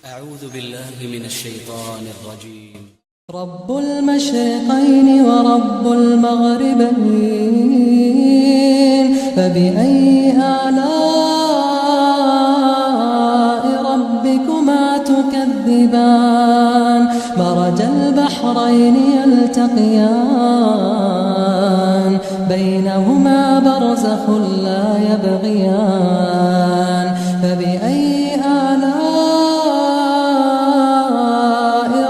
أعوذ بالله من الشيطان الرجيم. رب المشرقين ورب المغربين، فبأي آلاء ربكما تكذبان؟ مرج البحرين يلتقيان، بينهما برزخ لا يبغيان. فبأي آلاء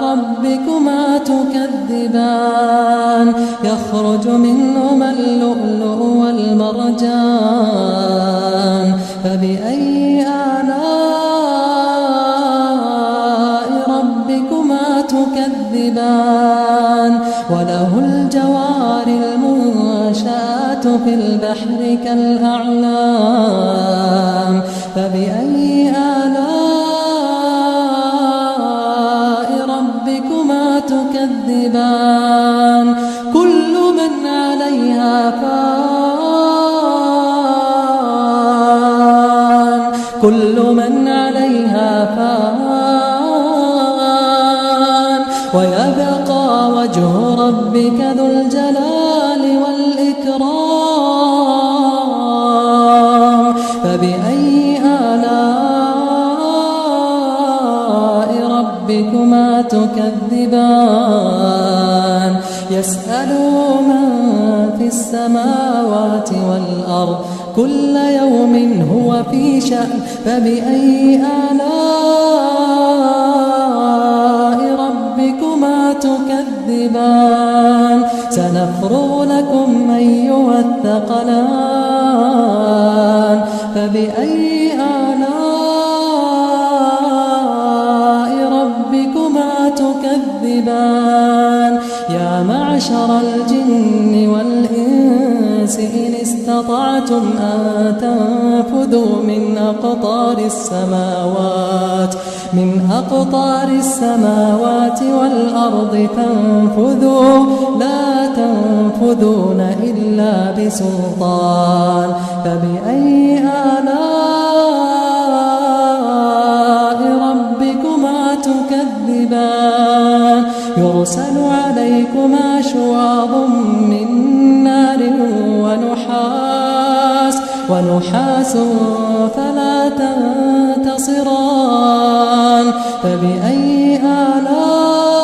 ربكما تكذبان؟ يخرج منهما اللؤلؤ والمرجان. فبأي آلاء ربكما تكذبان؟ وله الجوار المنشآت في البحر كالأعلام. فبأي آلاء ربكما تكذبان؟ كل من عليها فان، كل من عليها فان، ويبقى وجه ربك ذو الجلال والإكرام. فبأي آلاء ربكما تكذبان؟ يسأله من في السماوات والأرض، كل يوم هو في شأن. فبأي آلاء ربكما تكذبان؟ سنفرغ لكم أيها الثقلان. فبأي آلاء ربكما تكذبان؟ يا معشر الجن والإنس إن استطعتم أن تنفذوا من أقطار السماوات والأرض فانفذوا، لا تنفذون إلا بسلطان. فبأي آلاء ربكما تكذبان؟ يرسل عليكما شواظ من نار ونحاس فلا تنتصران. فبأي آلاء